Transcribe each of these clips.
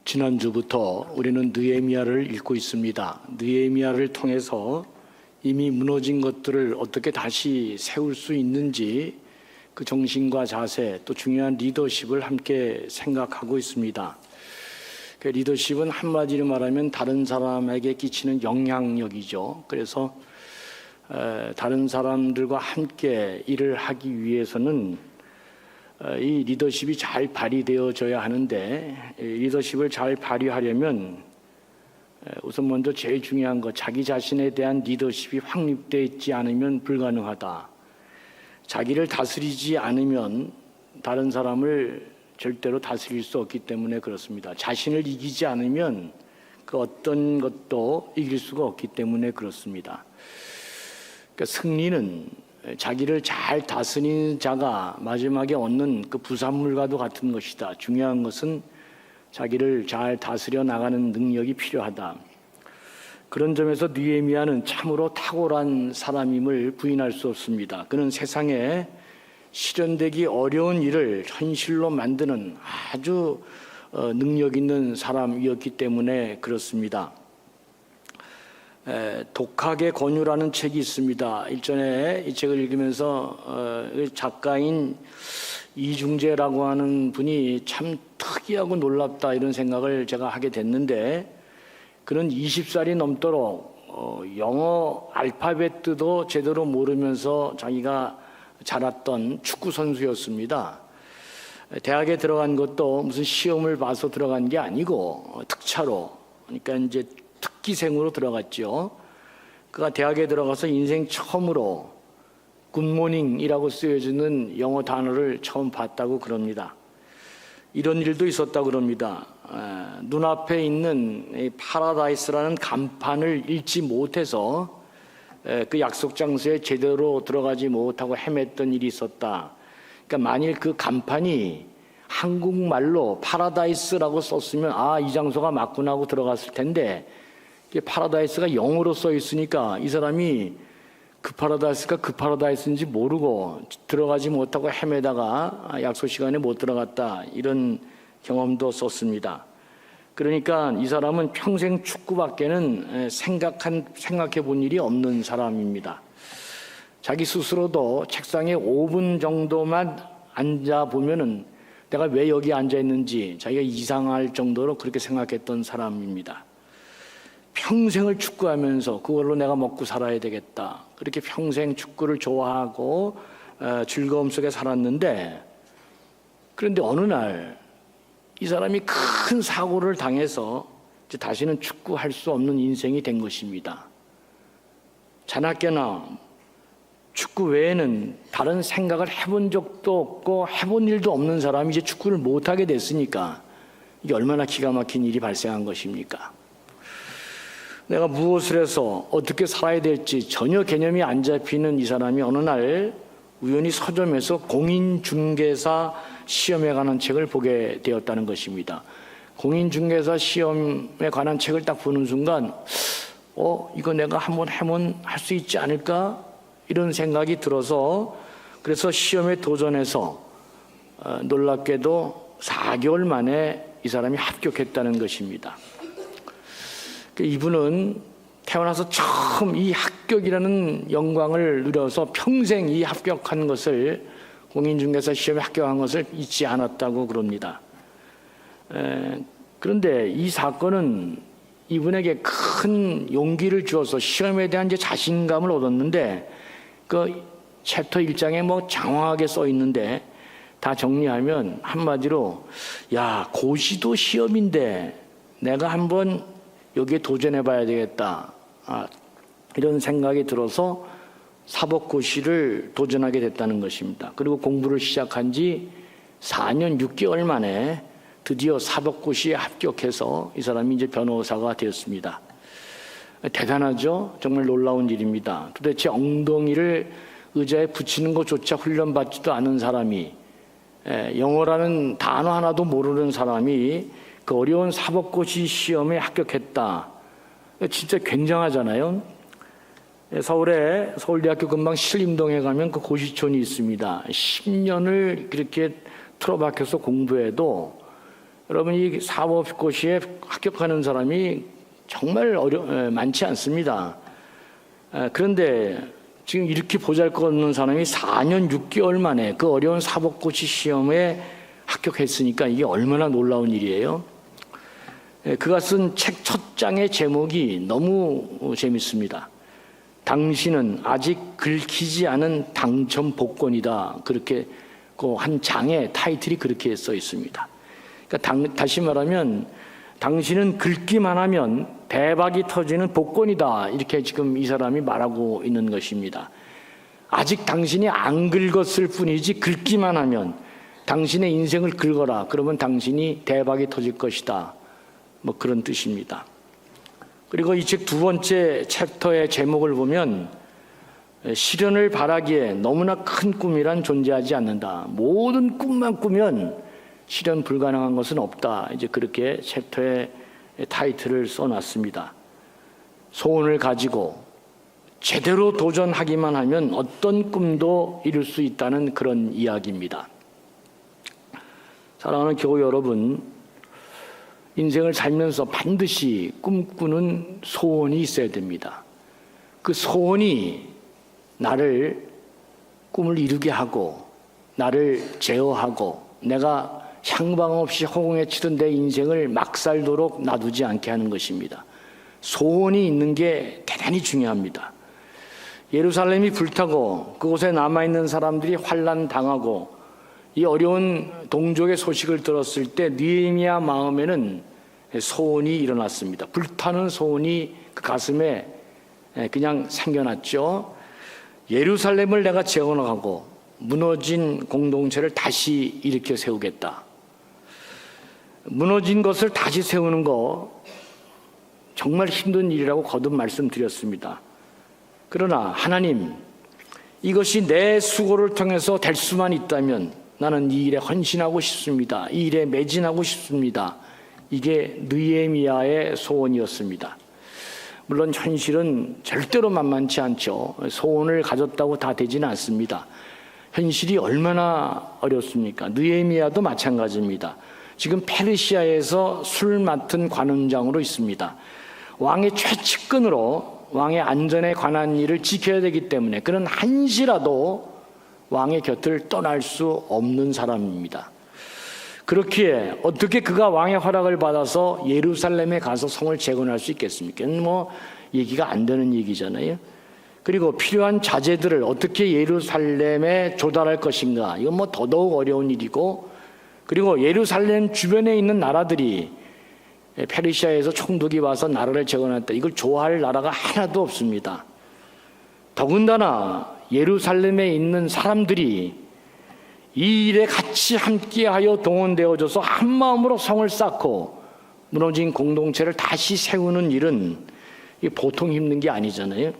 지난주부터 우리는 느헤미야를 읽고 있습니다. 느헤미야를 통해서 이미 무너진 것들을 어떻게 다시 세울 수 있는지 그 정신과 자세, 또 중요한 리더십을 함께 생각하고 있습니다. 그 리더십은 한마디로 말하면 다른 사람에게 끼치는 영향력이죠. 그래서 다른 사람들과 함께 일을 하기 위해서는 이 리더십이 잘 발휘되어져야 하는데, 리더십을 잘 발휘하려면 우선 먼저 제일 중요한 것, 자기 자신에 대한 리더십이 확립되어 있지 않으면 불가능하다. 자기를 다스리지 않으면 다른 사람을 절대로 다스릴 수 없기 때문에 그렇습니다. 자신을 이기지 않으면 그 어떤 것도 이길 수가 없기 때문에 그렇습니다. 그러니까 승리는 자기를 잘 다스리는 자가 마지막에 얻는 그 부산물과도 같은 것이다. 중요한 것은 자기를 잘 다스려 나가는 능력이 필요하다. 그런 점에서 느헤미야는 참으로 탁월한 사람임을 부인할 수 없습니다. 그는 세상에 실현되기 어려운 일을 현실로 만드는 아주 능력 있는 사람이었기 때문에 그렇습니다. 독학의 권유라는 책이 있습니다. 일전에 이 책을 읽으면서 작가인 이중재라고 하는 분이 참 특이하고 놀랍다 이런 생각을 제가 하게 됐는데, 그는 20살이 넘도록 영어 알파벳도 제대로 모르면서 자기가 자랐던 축구 선수였습니다. 대학에 들어간 것도 무슨 시험을 봐서 들어간 게 아니고 특차로, 그러니까 이제 특기생으로 들어갔죠. 그가 대학에 들어가서 인생 처음으로 굿모닝이라고 쓰여지는 영어 단어를 처음 봤다고 그럽니다. 이런 일도 있었다고 그럽니다. 눈앞에 있는 파라다이스라는 간판을 읽지 못해서 그 약속 장소에 제대로 들어가지 못하고 헤맸던 일이 있었다. 그러니까 만일 그 간판이 한국말로 파라다이스라고 썼으면 이 장소가 맞구나 하고 들어갔을 텐데, 파라다이스가 영어로 써 있으니까 이 사람이 그 파라다이스가 그 파라다이스인지 모르고 들어가지 못하고 헤매다가 약속 시간에 못 들어갔다, 이런 경험도 썼습니다. 그러니까 이 사람은 평생 축구밖에는 생각해 본 일이 없는 사람입니다. 자기 스스로도 책상에 5분 정도만 앉아 보면은 내가 왜 여기 앉아 있는지 자기가 이상할 정도로 그렇게 생각했던 사람입니다. 평생을 축구하면서 그걸로 내가 먹고 살아야 되겠다, 그렇게 평생 축구를 좋아하고 즐거움 속에 살았는데, 그런데 어느 날 이 사람이 큰 사고를 당해서 이제 다시는 축구할 수 없는 인생이 된 것입니다. 자나깨나 축구 외에는 다른 생각을 해본 적도 없고 해본 일도 없는 사람이 이제 축구를 못하게 됐으니까 이게 얼마나 기가 막힌 일이 발생한 것입니까? 내가 무엇을 해서 어떻게 살아야 될지 전혀 개념이 안 잡히는 이 사람이 어느 날 우연히 서점에서 공인중개사 시험에 관한 책을 보게 되었다는 것입니다. 공인중개사 시험에 관한 책을 딱 보는 순간 이거 내가 한번 해면 할 수 있지 않을까? 이런 생각이 들어서, 그래서 시험에 도전해서 놀랍게도 4개월 만에 이 사람이 합격했다는 것입니다. 이분은 태어나서 처음 이 합격이라는 영광을 누려서 평생 이 합격한 것을, 공인중개사 시험에 합격한 것을 잊지 않았다고 그럽니다. 그런데 이 사건은 이분에게 큰 용기를 주어서 시험에 대한 이제 자신감을 얻었는데, 그 챕터 1장에 장황하게 써 있는데 다 정리하면 한마디로, 고시도 시험인데 내가 한번 여기에 도전해 봐야 되겠다, 이런 생각이 들어서 사법고시를 도전하게 됐다는 것입니다. 그리고 공부를 시작한 지 4년 6개월 만에 드디어 사법고시에 합격해서 이 사람이 이제 변호사가 되었습니다. 대단하죠? 정말 놀라운 일입니다. 도대체 엉덩이를 의자에 붙이는 것조차 훈련받지도 않은 사람이, 영어라는 단어 하나도 모르는 사람이 그 어려운 사법고시 시험에 합격했다. 진짜 굉장하잖아요. 서울대학교 근방 신림동에 가면 그 고시촌이 있습니다. 10년을 그렇게 틀어박혀서 공부해도 여러분, 이 사법고시에 합격하는 사람이 정말 많지 않습니다. 그런데 지금 이렇게 보잘것없는 사람이 4년 6개월 만에 그 어려운 사법고시 시험에 합격했으니까 이게 얼마나 놀라운 일이에요. 그가 쓴 책 첫 장의 제목이 너무 재밌습니다. 당신은 아직 긁히지 않은 당첨 복권이다. 그렇게 그 한 장의 타이틀이 그렇게 써 있습니다. 그러니까 다시 말하면 당신은 긁기만 하면 대박이 터지는 복권이다. 이렇게 지금 이 사람이 말하고 있는 것입니다. 아직 당신이 안 긁었을 뿐이지 긁기만 하면 당신의 인생을 긁어라. 그러면 당신이 대박이 터질 것이다. 뭐 그런 뜻입니다. 그리고 이 책 두 번째 챕터의 제목을 보면 실현을 바라기에 너무나 큰 꿈이란 존재하지 않는다. 모든 꿈만 꾸면 실현 불가능한 것은 없다. 이제 그렇게 챕터의 타이틀을 써놨습니다. 소원을 가지고 제대로 도전하기만 하면 어떤 꿈도 이룰 수 있다는 그런 이야기입니다. 사랑하는 교우 여러분, 인생을 살면서 반드시 꿈꾸는 소원이 있어야 됩니다. 그 소원이 나를 꿈을 이루게 하고 나를 제어하고 내가 향방 없이 허공에 치던 내 인생을 막 살도록 놔두지 않게 하는 것입니다. 소원이 있는 게 대단히 중요합니다. 예루살렘이 불타고 그곳에 남아있는 사람들이 환난 당하고 이 어려운 동족의 소식을 들었을 때 느헤미야 마음에는 소원이 일어났습니다. 불타는 소원이 그 가슴에 그냥 생겨났죠. 예루살렘을 내가 재건하고 무너진 공동체를 다시 일으켜 세우겠다. 무너진 것을 다시 세우는 거 정말 힘든 일이라고 거듭 말씀드렸습니다. 그러나 하나님, 이것이 내 수고를 통해서 될 수만 있다면 나는 이 일에 헌신하고 싶습니다. 이 일에 매진하고 싶습니다. 이게 느헤미야의 소원이었습니다. 물론 현실은 절대로 만만치 않죠. 소원을 가졌다고 다 되지는 않습니다. 현실이 얼마나 어렵습니까? 느헤미야도 마찬가지입니다. 지금 페르시아에서 술 맡은 관원장으로 있습니다. 왕의 최측근으로 왕의 안전에 관한 일을 지켜야 되기 때문에 그는 한시라도 왕의 곁을 떠날 수 없는 사람입니다. 그렇기에 어떻게 그가 왕의 허락을 받아서 예루살렘에 가서 성을 재건할 수 있겠습니까? 뭐 얘기가 안 되는 얘기잖아요. 그리고 필요한 자재들을 어떻게 예루살렘에 조달할 것인가? 이건 뭐 더더욱 어려운 일이고, 그리고 예루살렘 주변에 있는 나라들이 페르시아에서 총독이 와서 나라를 재건했다. 이걸 좋아할 나라가 하나도 없습니다. 더군다나 예루살렘에 있는 사람들이 이 일에 같이 함께하여 동원되어져서 한 마음으로 성을 쌓고 무너진 공동체를 다시 세우는 일은 보통 힘든 게 아니잖아요.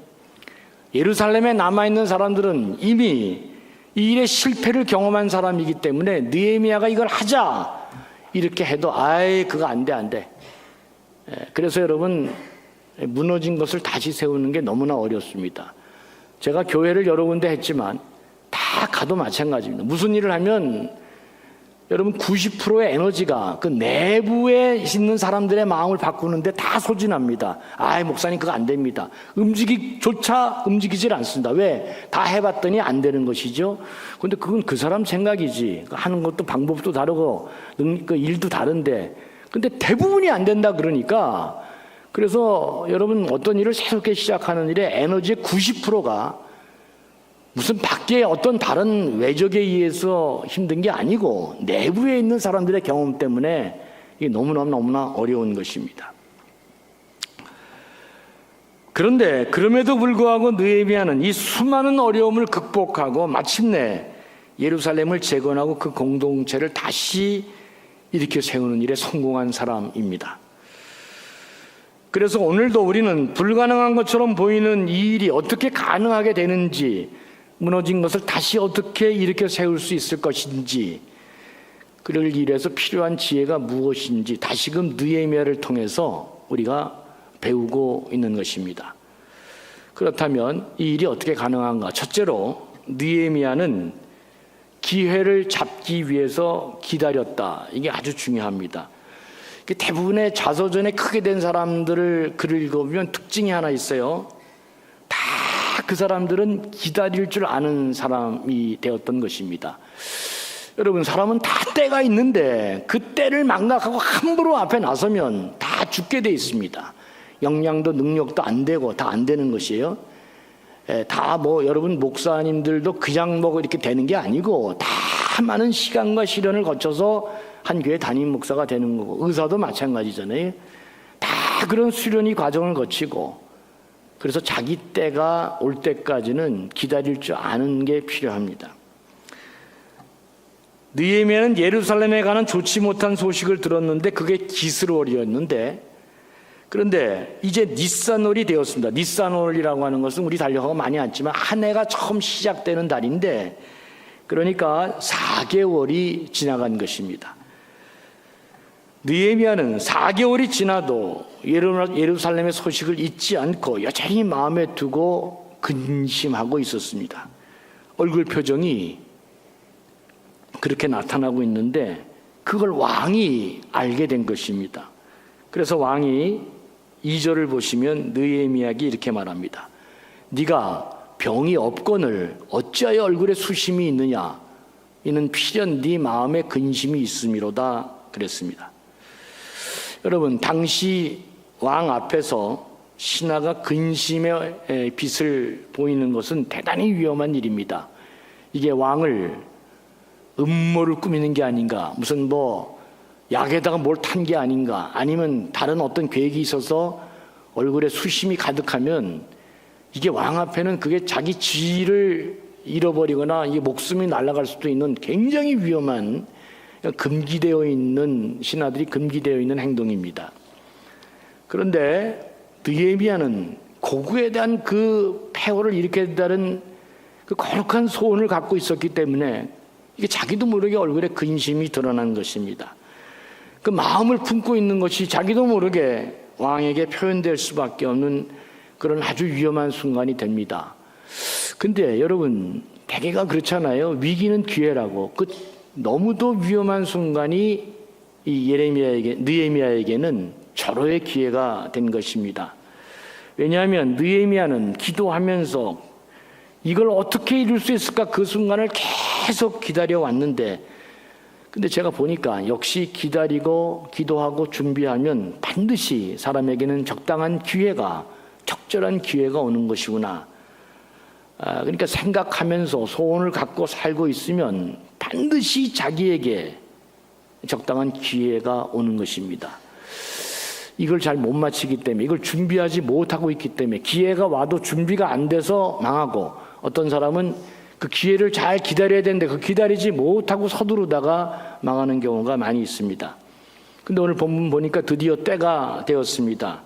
예루살렘에 남아있는 사람들은 이미 이 일의 실패를 경험한 사람이기 때문에 느헤미야가 이걸 하자 이렇게 해도 그거 안 돼. 그래서 여러분, 무너진 것을 다시 세우는 게 너무나 어렵습니다. 제가 교회를 여러 군데 했지만 다 가도 마찬가지입니다. 무슨 일을 하면 여러분 90%의 에너지가 그 내부에 있는 사람들의 마음을 바꾸는데 다 소진합니다. 목사님 그거 안 됩니다. 움직이질 않습니다. 왜? 다 해봤더니 안 되는 것이죠. 그런데 그건 그 사람 생각이지. 하는 것도 방법도 다르고 그 일도 다른데, 근데 대부분이 안 된다 그러니까, 그래서 여러분 어떤 일을 새롭게 시작하는 일에 에너지의 90%가 무슨 밖에 어떤 다른 외적에 의해서 힘든 게 아니고 내부에 있는 사람들의 경험 때문에 이게 너무나 어려운 것입니다. 그런데 그럼에도 불구하고 느헤미야는 이 수많은 어려움을 극복하고 마침내 예루살렘을 재건하고 그 공동체를 다시 일으켜 세우는 일에 성공한 사람입니다. 그래서 오늘도 우리는 불가능한 것처럼 보이는 이 일이 어떻게 가능하게 되는지, 무너진 것을 다시 어떻게 일으켜 세울 수 있을 것인지, 그를 위해서 필요한 지혜가 무엇인지 다시금 느헤미야를 통해서 우리가 배우고 있는 것입니다. 그렇다면 이 일이 어떻게 가능한가? 첫째로 느헤미야는 기회를 잡기 위해서 기다렸다. 이게 아주 중요합니다. 대부분의 자서전에 크게 된 사람들을 글을 읽어보면 특징이 하나 있어요. 다 그 사람들은 기다릴 줄 아는 사람이 되었던 것입니다. 여러분, 사람은 다 때가 있는데 그 때를 망각하고 함부로 앞에 나서면 다 죽게 돼 있습니다. 역량도 능력도 안 되고 다 안 되는 것이에요. 다 여러분 목사님들도 그냥 이렇게 되는 게 아니고 다 많은 시간과 시련을 거쳐서 한 교회 담임 목사가 되는 거고, 의사도 마찬가지잖아요. 다 그런 수련의 과정을 거치고, 그래서 자기 때가 올 때까지는 기다릴 줄 아는 게 필요합니다. 느헤미야는 예루살렘에 가는 좋지 못한 소식을 들었는데 그게 기스월이었는데, 그런데 이제 니산월이 되었습니다. 니산월이라고 하는 것은 우리 달력하고 많이 않지만 한 해가 처음 시작되는 달인데, 그러니까 4개월이 지나간 것입니다. 느헤미야는 4개월이 지나도 예루살렘의 소식을 잊지 않고 여전히 마음에 두고 근심하고 있었습니다. 얼굴 표정이 그렇게 나타나고 있는데 그걸 왕이 알게 된 것입니다. 그래서 왕이 2절을 보시면 느헤미야에게 이렇게 말합니다. 네가 병이 없거늘 어찌하여 얼굴에 수심이 있느냐? 이는 필연 네 마음에 근심이 있음이로다 그랬습니다. 여러분, 당시 왕 앞에서 신하가 근심의 빛을 보이는 것은 대단히 위험한 일입니다. 이게 왕을 음모를 꾸미는 게 아닌가, 무슨 약에다가 뭘 탄 게 아닌가, 아니면 다른 어떤 계획이 있어서 얼굴에 수심이 가득하면 이게 왕 앞에는 그게 자기 지위를 잃어버리거나 이게 목숨이 날아갈 수도 있는 굉장히 위험한, 금기되어 있는, 신하들이 금기되어 있는 행동입니다. 그런데 느헤미야는 고구에 대한 그 폐허를 일으켜야 된다는 그 거룩한 소원을 갖고 있었기 때문에 이게 자기도 모르게 얼굴에 근심이 드러난 것입니다. 그 마음을 품고 있는 것이 자기도 모르게 왕에게 표현될 수밖에 없는 그런 아주 위험한 순간이 됩니다. 근데 여러분, 대개가 그렇잖아요. 위기는 기회라고. 너무도 위험한 순간이 이 느헤미야에게는 절호의 기회가 된 것입니다. 왜냐하면 느헤미야는 기도하면서 이걸 어떻게 이룰 수 있을까, 그 순간을 계속 기다려 왔는데, 근데 제가 보니까 역시 기다리고 기도하고 준비하면 반드시 사람에게는 적당한 기회가, 적절한 기회가 오는 것이구나. 그러니까 생각하면서 소원을 갖고 살고 있으면 반드시 자기에게 적당한 기회가 오는 것입니다. 이걸 잘 못 마치기 때문에, 이걸 준비하지 못하고 있기 때문에 기회가 와도 준비가 안 돼서 망하고, 어떤 사람은 그 기회를 잘 기다려야 되는데 그 기다리지 못하고 서두르다가 망하는 경우가 많이 있습니다. 근데 오늘 본문 보니까 드디어 때가 되었습니다.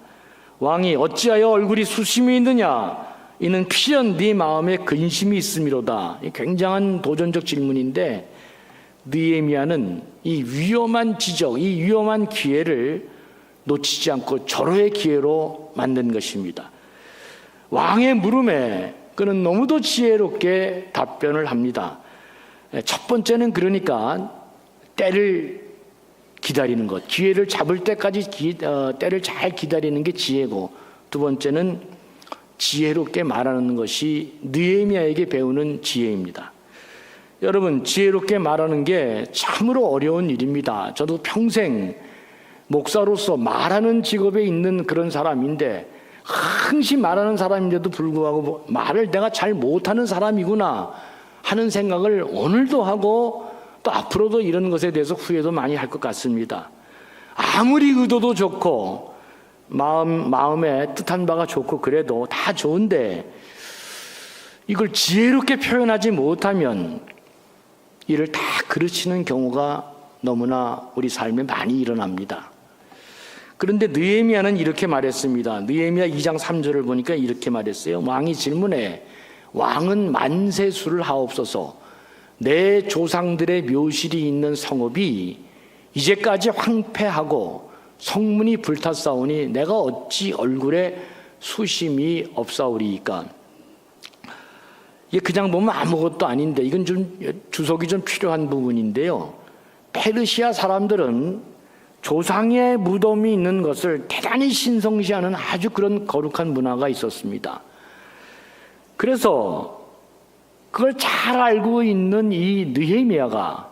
왕이 어찌하여 얼굴이 수심이 있느냐? 이는 필연 네 마음에 근심이 있음이로다. 굉장한 도전적 질문인데, 느헤미야는 이 위험한 지적, 이 위험한 기회를 놓치지 않고 절호의 기회로 만든 것입니다. 왕의 물음에 그는 너무도 지혜롭게 답변을 합니다. 첫 번째는 그러니까 때를 기다리는 것, 기회를 잡을 때까지 때를 잘 기다리는 게 지혜고, 두 번째는 지혜롭게 말하는 것이 느헤미야에게 배우는 지혜입니다. 여러분, 지혜롭게 말하는 게 참으로 어려운 일입니다. 저도 평생 목사로서 말하는 직업에 있는 그런 사람인데, 항시 말하는 사람인데도 불구하고 말을 내가 잘 못하는 사람이구나 하는 생각을 오늘도 하고 또 앞으로도 이런 것에 대해서 후회도 많이 할 것 같습니다. 아무리 의도도 좋고 마음에 뜻한 바가 좋고 그래도 다 좋은데 이걸 지혜롭게 표현하지 못하면 이를 다 그르치는 경우가 너무나 우리 삶에 많이 일어납니다. 그런데 느헤미야는 이렇게 말했습니다. 느헤미야 2장 3절을 보니까 이렇게 말했어요. 왕이 질문해, 왕은 만세수를 하옵소서. 내 조상들의 묘실이 있는 성읍이 이제까지 황폐하고 성문이 불탔사오니 내가 어찌 얼굴에 수심이 없사오리이까. 이게 그냥 보면 아무것도 아닌데, 이건 좀 주석이 좀 필요한 부분인데요. 페르시아 사람들은 조상의 무덤이 있는 것을 대단히 신성시하는 아주 그런 거룩한 문화가 있었습니다. 그래서 그걸 잘 알고 있는 이 느헤미야가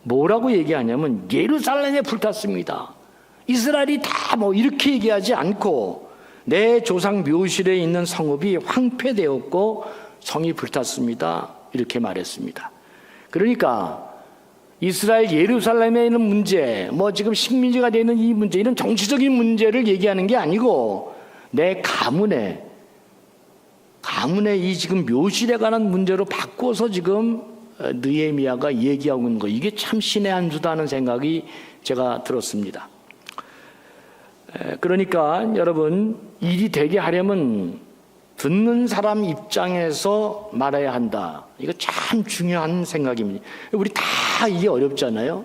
뭐라고 얘기하냐면 예루살렘에 불탔습니다. 이스라엘이 다 뭐 이렇게 얘기하지 않고 내 조상 묘실에 있는 성읍이 황폐되었고 성이 불탔습니다. 이렇게 말했습니다. 그러니까 이스라엘 예루살렘에 있는 문제, 뭐 지금 식민지가 되는 이 문제, 이런 정치적인 문제를 얘기하는 게 아니고 내 가문의 이 지금 묘실에 관한 문제로 바꿔서 지금 느헤미야가 얘기하고 있는 거, 이게 참 신의 한 수다 하는 생각이 제가 들었습니다. 그러니까 여러분, 일이 되게 하려면 듣는 사람 입장에서 말해야 한다. 이거 참 중요한 생각입니다. 우리 다 이게 어렵잖아요.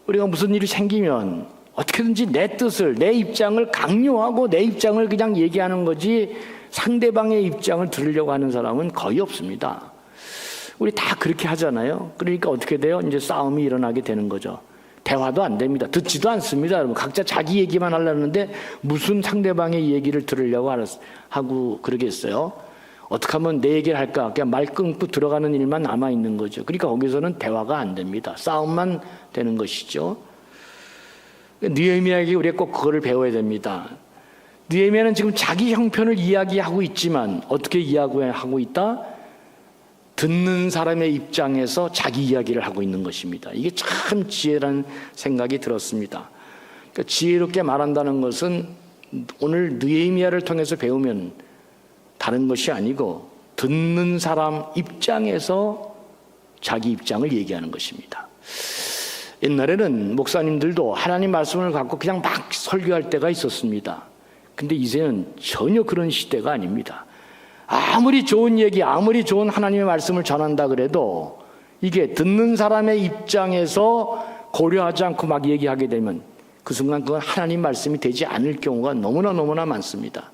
우리가 무슨 일이 생기면 어떻게든지 내 뜻을, 내 입장을 강요하고 내 입장을 그냥 얘기하는 거지 상대방의 입장을 들으려고 하는 사람은 거의 없습니다. 우리 다 그렇게 하잖아요. 그러니까 어떻게 돼요? 이제 싸움이 일어나게 되는 거죠. 대화도 안 됩니다. 듣지도 않습니다. 여러분, 각자 자기 얘기만 하려는데 무슨 상대방의 얘기를 들으려고 하고 그러겠어요? 어떻게 하면 내 얘기를 할까? 그냥 말 끊고 들어가는 일만 남아있는 거죠. 그러니까 거기서는 대화가 안 됩니다. 싸움만 되는 것이죠. 느헤미야에게 우리가 꼭 그거를 배워야 됩니다. 느헤미야는 지금 자기 형편을 이야기하고 있지만 어떻게 이야기하고 있다? 듣는 사람의 입장에서 자기 이야기를 하고 있는 것입니다. 이게 참 지혜라는 생각이 들었습니다. 그러니까 지혜롭게 말한다는 것은 오늘 느헤미야를 통해서 배우면 다른 것이 아니고 듣는 사람 입장에서 자기 입장을 얘기하는 것입니다. 옛날에는 목사님들도 하나님 말씀을 갖고 그냥 막 설교할 때가 있었습니다. 근데 이제는 전혀 그런 시대가 아닙니다. 아무리 좋은 얘기, 아무리 좋은 하나님의 말씀을 전한다 그래도 이게 듣는 사람의 입장에서 고려하지 않고 막 얘기하게 되면 그 순간 그건 하나님 말씀이 되지 않을 경우가 너무나 많습니다.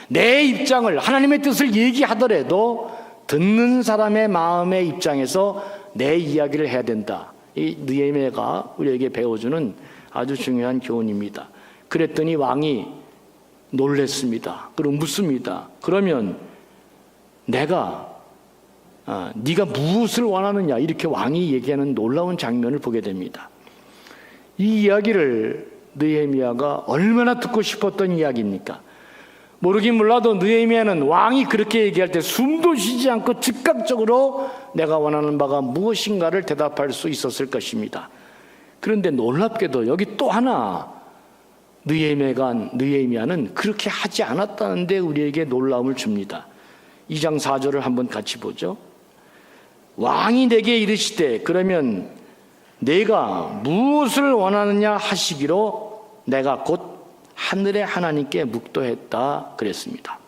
내 입장을, 하나님의 뜻을 얘기하더라도 듣는 사람의 마음의 입장에서 내 이야기를 해야 된다. 이 느헤미야가 우리에게 배워주는 아주 중요한 교훈입니다. 그랬더니 왕이 놀랬습니다. 그리고 묻습니다. 그러면 네가 무엇을 원하느냐, 이렇게 왕이 얘기하는 놀라운 장면을 보게 됩니다. 이 이야기를 느헤미야가 얼마나 듣고 싶었던 이야기입니까? 모르긴 몰라도 느헤미야는 왕이 그렇게 얘기할 때 숨도 쉬지 않고 즉각적으로 내가 원하는 바가 무엇인가를 대답할 수 있었을 것입니다. 그런데 놀랍게도 여기 또 하나 느헤미야는 그렇게 하지 않았다는데 우리에게 놀라움을 줍니다. 2장 4절을 한번 같이 보죠. 왕이 내게 이르시되 그러면 내가 무엇을 원하느냐 하시기로 내가 곧 하늘의 하나님께 묵도했다 그랬습니다.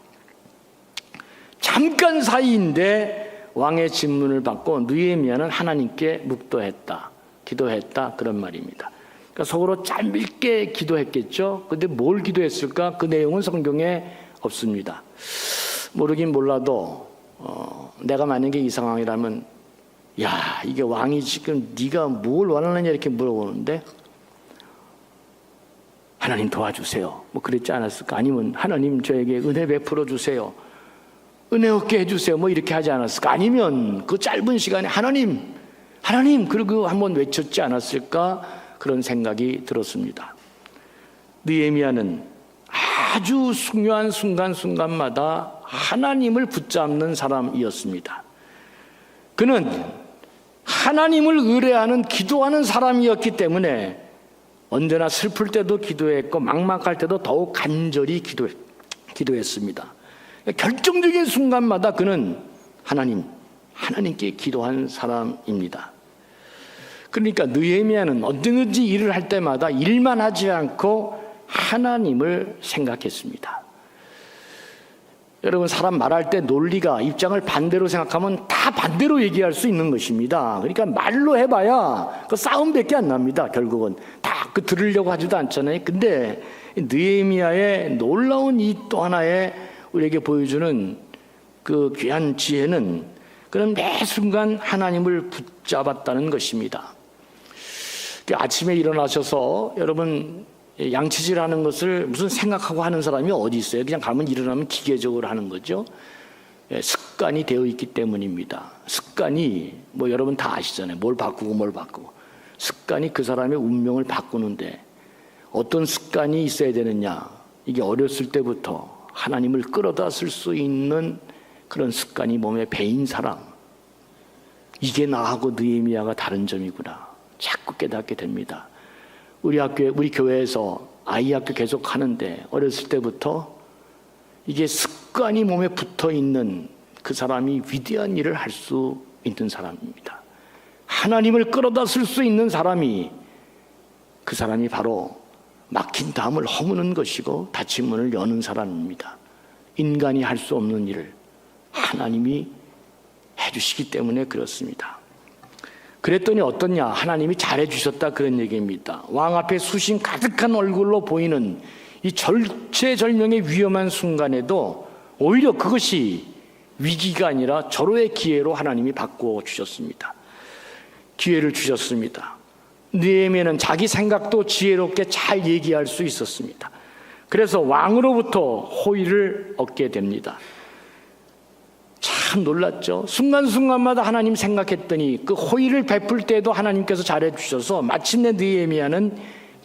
잠깐 사이인데 왕의 질문을 받고 느헤미야는 하나님께 묵도했다, 기도했다, 그런 말입니다. 그러니까 속으로 짧게 기도했겠죠. 근데 뭘 기도했을까? 그 내용은 성경에 없습니다. 모르긴 몰라도 내가 만약에 이 상황이라면, 야, 이게 왕이 지금 네가 뭘 원하느냐 이렇게 물어보는데 하나님 도와주세요, 뭐 그랬지 않았을까? 아니면 하나님 저에게 은혜 베풀어 주세요, 은혜 얻게 해주세요, 뭐 이렇게 하지 않았을까? 아니면 그 짧은 시간에 하나님 그리고 한번 외쳤지 않았을까? 그런 생각이 들었습니다. 느헤미야는 아주 중요한 순간순간마다 하나님을 붙잡는 사람이었습니다. 그는 하나님을 의뢰하는, 기도하는 사람이었기 때문에 언제나 슬플 때도 기도했고 막막할 때도 더욱 간절히 기도했습니다. 결정적인 순간마다 그는 하나님께 기도한 사람입니다. 그러니까 느헤미야는 언제든지 일을 할 때마다 일만 하지 않고 하나님을 생각했습니다. 여러분, 사람 말할 때 논리가 입장을 반대로 생각하면 다 반대로 얘기할 수 있는 것입니다. 그러니까 말로 해봐야 그 싸움밖에 안 납니다. 결국은 다 그 들으려고 하지도 않잖아요. 근데 느헤미야의 놀라운 이 또 하나의 우리에게 보여주는 그 귀한 지혜는 그는 매 순간 하나님을 붙잡았다는 것입니다. 아침에 일어나셔서 여러분 양치질하는 것을 무슨 생각하고 하는 사람이 어디 있어요? 그냥 가면 일어나면 기계적으로 하는 거죠. 습관이 되어 있기 때문입니다. 습관이 뭐 여러분 다 아시잖아요. 뭘 바꾸고 습관이 그 사람의 운명을 바꾸는데 어떤 습관이 있어야 되느냐? 이게 어렸을 때부터 하나님을 끌어다 쓸 수 있는 그런 습관이 몸에 배인 사람, 이게 나하고 느헤미야가 다른 점이구나 자꾸 깨닫게 됩니다. 우리 교회에서 아이 학교 계속 하는데 어렸을 때부터 이게 습관이 몸에 붙어 있는 그 사람이 위대한 일을 할 수 있는 사람입니다. 하나님을 끌어다 쓸 수 있는 사람이, 그 사람이 바로 막힌 담을 허무는 것이고 닫힌 문을 여는 사람입니다. 인간이 할 수 없는 일을 하나님이 해주시기 때문에 그렇습니다. 그랬더니 어떻냐? 하나님이 잘해주셨다 그런 얘기입니다. 왕 앞에 수심 가득한 얼굴로 보이는 이 절체절명의 위험한 순간에도 오히려 그것이 위기가 아니라 절호의 기회로 하나님이 바꾸어 주셨습니다. 기회를 주셨습니다. 느헤미야는 자기 생각도 지혜롭게 잘 얘기할 수 있었습니다. 그래서 왕으로부터 호의를 얻게 됩니다. 참 놀랐죠. 순간순간마다 하나님 생각했더니 그 호의를 베풀 때도 하나님께서 잘해 주셔서 마침내 느헤미야는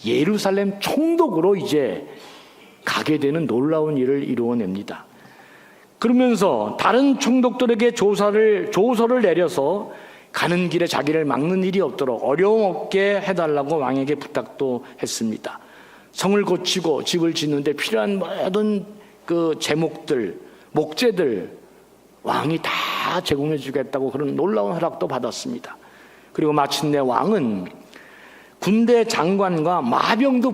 예루살렘 총독으로 이제 가게 되는 놀라운 일을 이루어냅니다. 그러면서 다른 총독들에게 조서를 내려서 가는 길에 자기를 막는 일이 없도록 어려움 없게 해달라고 왕에게 부탁도 했습니다. 성을 고치고 집을 짓는데 필요한 모든 그 제목들, 목재들 왕이 다 제공해 주겠다고 그런 놀라운 허락도 받았습니다. 그리고 마침내 왕은 군대 장관과 마병도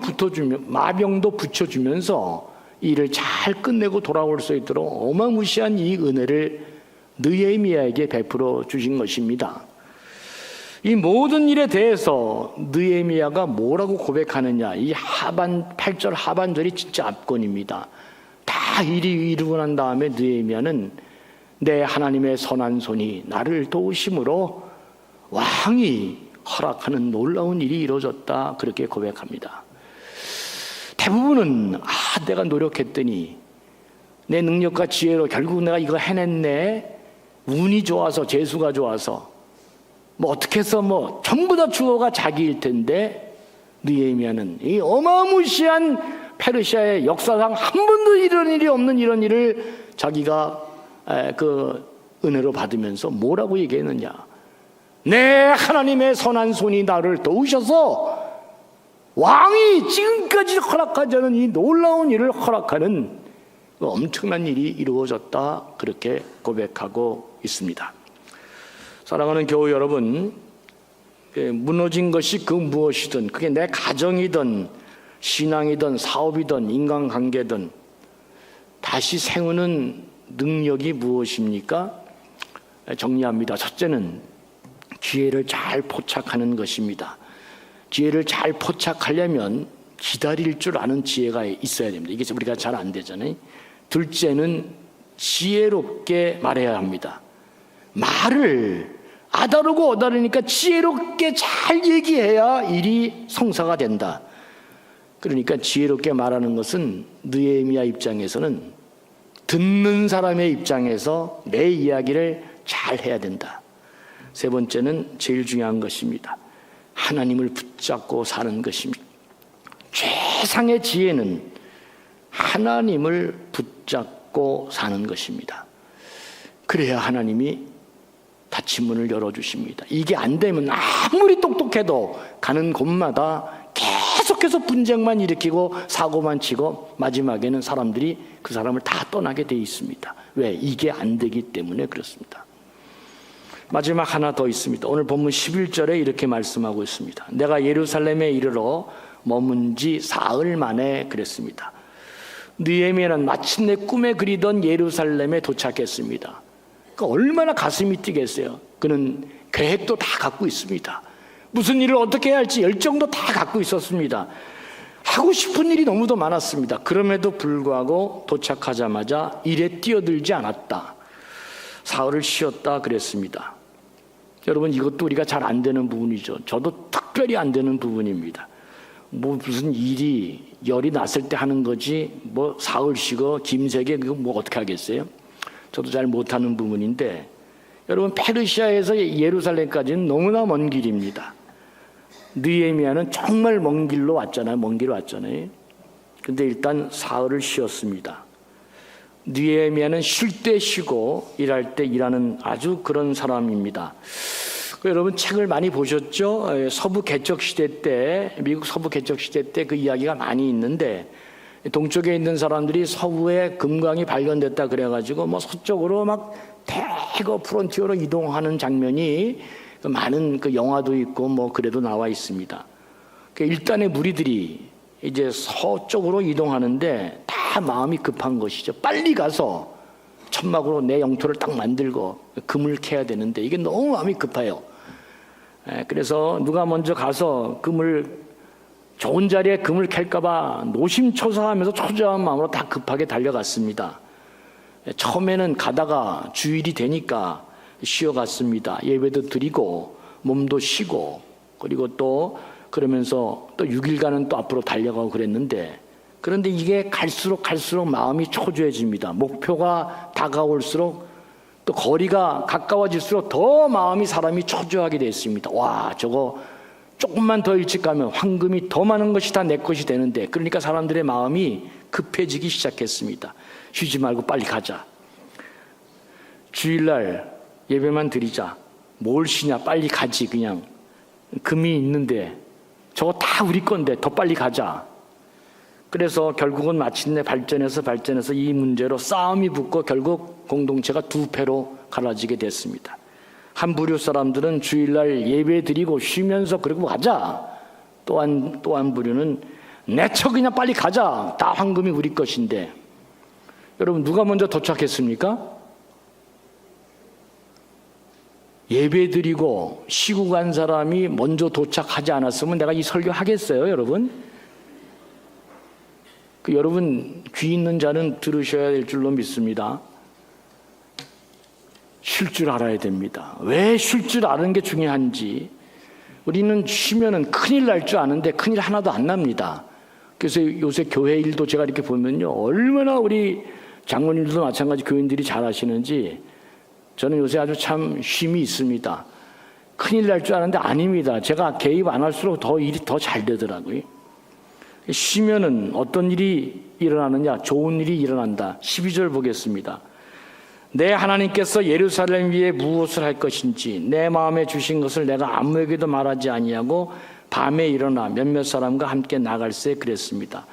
붙여주면서 일을 잘 끝내고 돌아올 수 있도록 어마무시한 이 은혜를 느헤미야에게 베풀어 주신 것입니다. 이 모든 일에 대해서 느헤미야가 뭐라고 고백하느냐, 이 8절 하반절이 진짜 압권입니다. 다 일이 이루고 난 다음에 느헤미야는 내 하나님의 선한 손이 나를 도우심으로 왕이 허락하는 놀라운 일이 이루어졌다 그렇게 고백합니다. 대부분은 내가 노력했더니 내 능력과 지혜로 결국 내가 이거 해냈네, 운이 좋아서 재수가 좋아서 뭐 어떻게 해서 전부 다 주어가 자기일 텐데, 느헤미야는 이 어마무시한 페르시아의 역사상 한 번도 이런 일이 없는 이런 일을 자기가 그 은혜로 받으면서 뭐라고 얘기했느냐? 내 하나님의 선한 손이 나를 도우셔서 왕이 지금까지 허락하지 않은 이 놀라운 일을 허락하는 엄청난 일이 이루어졌다 그렇게 고백하고 있습니다. 사랑하는 교우 여러분, 무너진 것이 그 무엇이든, 그게 내 가정이든 신앙이든 사업이든 인간관계든 다시 세우는 능력이 무엇입니까? 정리합니다. 첫째는 기회를 잘 포착하는 것입니다. 기회를 잘 포착하려면 기다릴 줄 아는 지혜가 있어야 됩니다. 이게 우리가 잘 안 되잖아요. 둘째는 지혜롭게 말해야 합니다. 말을 아다르고 어다르니까 지혜롭게 잘 얘기해야 일이 성사가 된다. 그러니까 지혜롭게 말하는 것은 느헤미야 입장에서는 듣는 사람의 입장에서 내 이야기를 잘 해야 된다. 세 번째는 제일 중요한 것입니다. 하나님을 붙잡고 사는 것입니다. 최상의 지혜는 하나님을 붙잡고 사는 것입니다. 그래야 하나님이 닫힌 문을 열어주십니다. 이게 안 되면 아무리 똑똑해도 가는 곳마다 계속해서 분쟁만 일으키고 사고만 치고 마지막에는 사람들이 그 사람을 다 떠나게 돼 있습니다. 왜? 이게 안 되기 때문에 그렇습니다. 마지막 하나 더 있습니다. 오늘 본문 11절에 이렇게 말씀하고 있습니다. 내가 예루살렘에 이르러 머문 지 사흘 만에 그랬습니다. 느헤미야는 마침내 꿈에 그리던 예루살렘에 도착했습니다. 그러니까 얼마나 가슴이 뛰겠어요. 그는 계획도 다 갖고 있습니다. 무슨 일을 어떻게 해야 할지 열정도 다 갖고 있었습니다. 하고 싶은 일이 너무도 많았습니다. 그럼에도 불구하고 도착하자마자 일에 뛰어들지 않았다. 사흘을 쉬었다 그랬습니다. 여러분, 이것도 우리가 잘 안 되는 부분이죠. 저도 특별히 안 되는 부분입니다. 뭐 무슨 일이 열이 났을 때 하는 거지 뭐 사흘 쉬고 김세계 그거 뭐 어떻게 하겠어요? 저도 잘 못하는 부분인데, 여러분, 페르시아에서 예루살렘까지는 너무나 먼 길입니다. 느헤미야는 정말 먼 길로 왔잖아요. 먼 길 왔잖아요. 근데 일단 사흘을 쉬었습니다. 느헤미야는 쉴 때 쉬고 일할 때 일하는 아주 그런 사람입니다. 여러분, 책을 많이 보셨죠? 서부 개척 시대 때, 미국 서부 개척 시대 때 그 이야기가 많이 있는데, 동쪽에 있는 사람들이 서부에 금광이 발견됐다 그래가지고 뭐 서쪽으로 막 대거 프론티어로 이동하는 장면이 많은 그 영화도 있고 뭐 그래도 나와 있습니다. 일단의 무리들이 이제 서쪽으로 이동하는데 다 마음이 급한 것이죠. 빨리 가서 천막으로 내 영토를 딱 만들고 금을 캐야 되는데 이게 너무 마음이 급해요. 그래서 누가 먼저 가서 좋은 자리에 금을 캘까봐 노심초사하면서 초조한 마음으로 다 급하게 달려갔습니다. 처음에는 가다가 주일이 되니까 쉬어갔습니다. 예배도 드리고 몸도 쉬고, 그리고 또 그러면서 또 6일간은 또 앞으로 달려가고 그랬는데, 그런데 이게 갈수록 마음이 초조해집니다. 목표가 다가올수록 또 거리가 가까워질수록 더 마음이 사람이 초조하게 됐습니다. 와, 저거 조금만 더 일찍 가면 황금이 더 많은 것이 다 내 것이 되는데, 그러니까 사람들의 마음이 급해지기 시작했습니다. 쉬지 말고 빨리 가자. 주일날 예배만 드리자. 뭘 쉬냐, 빨리 가지. 그냥 금이 있는데 저거 다 우리 건데 더 빨리 가자. 그래서 결국은 마침내 발전해서 이 문제로 싸움이 붙고 결국 공동체가 두 패로 갈라지게 됐습니다. 한 부류 사람들은 주일날 예배 드리고 쉬면서 그러고 가자. 또 한 부류는 내쳐 그냥 빨리 가자. 다 황금이 우리 것인데. 여러분, 누가 먼저 도착했습니까? 예배 드리고 쉬고 간 사람이 먼저 도착하지 않았으면 내가 이 설교 하겠어요, 여러분? 여러분, 귀 있는 자는 들으셔야 될 줄로 믿습니다. 쉴 줄 알아야 됩니다. 왜 쉴 줄 아는 게 중요한지. 우리는 쉬면은 큰일 날 줄 아는데 큰일 하나도 안 납니다. 그래서 요새 교회 일도 제가 이렇게 보면요, 얼마나 우리 장로님들도 마찬가지 교인들이 잘 하시는지 저는 요새 아주 참 쉼이 있습니다. 큰일 날 줄 아는데 아닙니다. 제가 개입 안 할수록 더 일이 더 잘 되더라고요. 쉬면은 어떤 일이 일어나느냐? 좋은 일이 일어난다. 12절 보겠습니다. 내 하나님께서 예루살렘 위에 무엇을 할 것인지 내 마음에 주신 것을 내가 아무에게도 말하지 아니하고 밤에 일어나 몇몇 사람과 함께 나갈새 그랬습니다.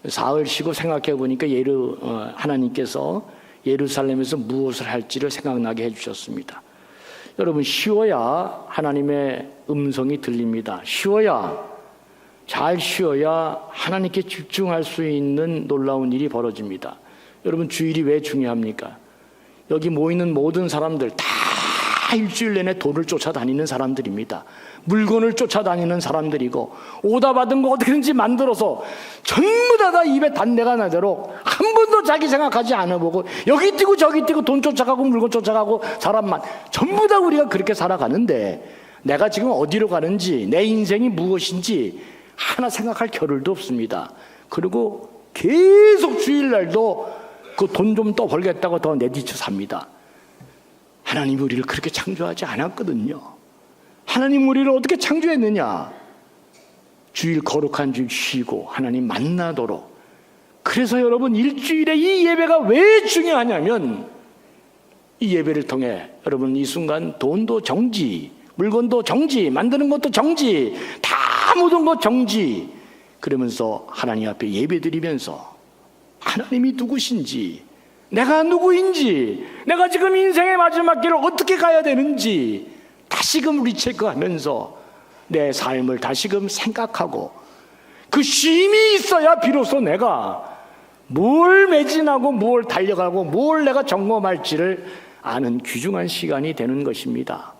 사흘 쉬고 생각해 보니까 하나님께서 예루살렘에서 무엇을 할지를 생각나게 해주셨습니다. 여러분, 쉬어야 하나님의 음성이 들립니다. 잘 쉬어야 하나님께 집중할 수 있는 놀라운 일이 벌어집니다. 여러분, 주일이 왜 중요합니까? 여기 모이는 모든 사람들 다 일주일 내내 돈을 쫓아다니는 사람들입니다. 물건을 쫓아다니는 사람들이고, 오다 받은 거 어떻게든지 만들어서 전부 다 입에 단내가 나도록 한 번도 자기 생각하지 않아보고 여기 뛰고 저기 뛰고 돈 쫓아가고 물건 쫓아가고 사람만 전부 다 우리가 그렇게 살아가는데, 내가 지금 어디로 가는지 내 인생이 무엇인지 하나 생각할 겨를도 없습니다. 그리고 계속 주일날도 그 돈 좀 더 벌겠다고 더 내디쳐 삽니다. 하나님이 우리를 그렇게 창조하지 않았거든요. 하나님 우리를 어떻게 창조했느냐? 주일, 거룩한 주일 쉬고 하나님 만나도록. 그래서 여러분, 일주일에 이 예배가 왜 중요하냐면, 이 예배를 통해 여러분 이 순간 돈도 정지, 물건도 정지, 만드는 것도 정지, 다 모든 것 정지. 그러면서 하나님 앞에 예배드리면서 하나님이 누구신지, 내가 누구인지, 내가 지금 인생의 마지막 길을 어떻게 가야 되는지 다시금 리체크하면서 내 삶을 다시금 생각하고, 그 쉼이 있어야 비로소 내가 뭘 매진하고 뭘 달려가고 뭘 내가 점검할지를 아는 귀중한 시간이 되는 것입니다.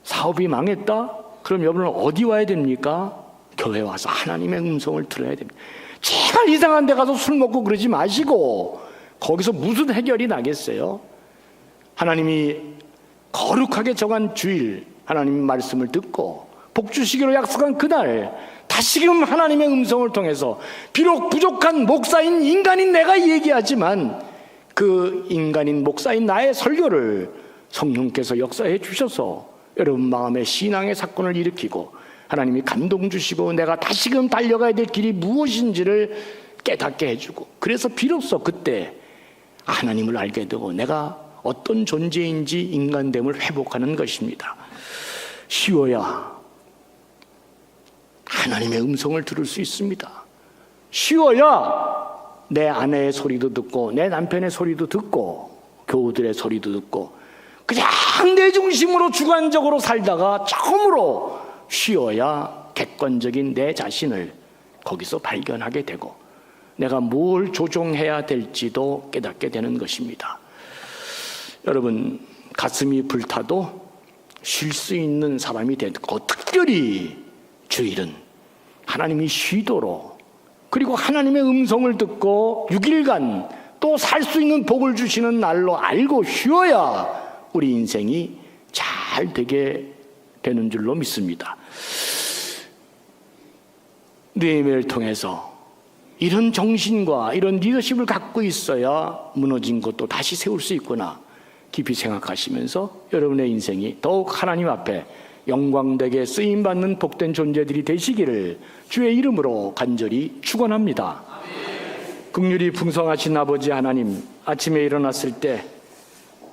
사업이 망했다? 그럼 여러분은 어디 와야 됩니까? 교회 와서 하나님의 음성을 들어야 됩니다. 제발 이상한 데 가서 술 먹고 그러지 마시고, 거기서 무슨 해결이 나겠어요? 하나님이 거룩하게 정한 주일 하나님의 말씀을 듣고 복 주시기로 약속한 그날 다시금 하나님의 음성을 통해서 비록 부족한 목사인 인간인 내가 얘기하지만 그 인간인 목사인 나의 설교를 성령께서 역사해 주셔서 여러분 마음에 신앙의 사건을 일으키고 하나님이 감동 주시고 내가 다시금 달려가야 될 길이 무엇인지를 깨닫게 해주고 그래서 비로소 그때 하나님을 알게 되고 내가 어떤 존재인지 인간됨을 회복하는 것입니다. 쉬워야 하나님의 음성을 들을 수 있습니다. 쉬워야 내 아내의 소리도 듣고 내 남편의 소리도 듣고 교우들의 소리도 듣고 그냥 내 중심으로 주관적으로 살다가 처음으로 쉬어야 객관적인 내 자신을 거기서 발견하게 되고 내가 뭘 조종해야 될지도 깨닫게 되는 것입니다. 여러분 가슴이 불타도 쉴 수 있는 사람이 되고 특별히 주일은 하나님이 쉬도록 그리고 하나님의 음성을 듣고 6일간 또 살 수 있는 복을 주시는 날로 알고 쉬어야 우리 인생이 잘 되게 되는 줄로 믿습니다. 느헤미야를 통해서 이런 정신과 이런 리더십을 갖고 있어야 무너진 것도 다시 세울 수 있구나 깊이 생각하시면서 여러분의 인생이 더욱 하나님 앞에 영광되게 쓰임받는 복된 존재들이 되시기를 주의 이름으로 간절히 축원합니다. 긍휼이 풍성하신 아버지 하나님, 아침에 일어났을 때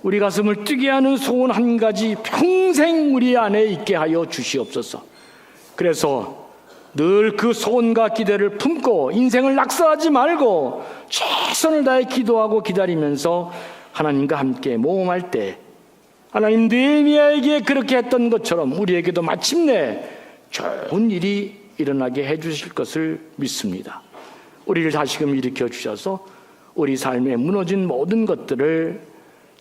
우리 가슴을 뛰게 하는 소원 한 가지 평생 우리 안에 있게 하여 주시옵소서. 그래서 늘 그 소원과 기대를 품고 인생을 낙서하지 말고 최선을 다해 기도하고 기다리면서 하나님과 함께 모험할 때 하나님 느헤미야에게 그렇게 했던 것처럼 우리에게도 마침내 좋은 일이 일어나게 해주실 것을 믿습니다. 우리를 다시금 일으켜 주셔서 우리 삶에 무너진 모든 것들을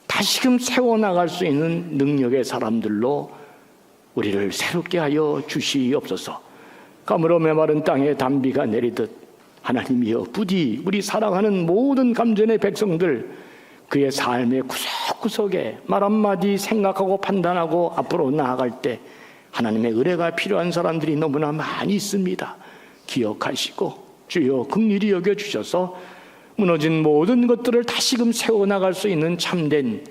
다시금 세워나갈 수 있는 능력의 사람들로 우리를 새롭게 하여 주시옵소서. 가물어 메마른 땅에 단비가 내리듯 하나님이여 부디 우리 사랑하는 모든 감전의 백성들 그의 삶의 구석구석에 말 한마디 생각하고 판단하고 앞으로 나아갈 때 하나님의 은혜가 필요한 사람들이 너무나 많이 있습니다. 기억하시고 주여 긍휼히 여겨주셔서 무너진 모든 것들을 다시금 세워나갈 수 있는 참된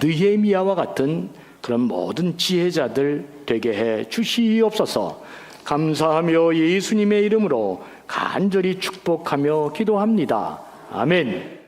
느헤미야와 같은 그런 모든 지혜자들 되게 해 주시옵소서. 감사하며 예수님의 이름으로 간절히 축복하며 기도합니다. 아멘.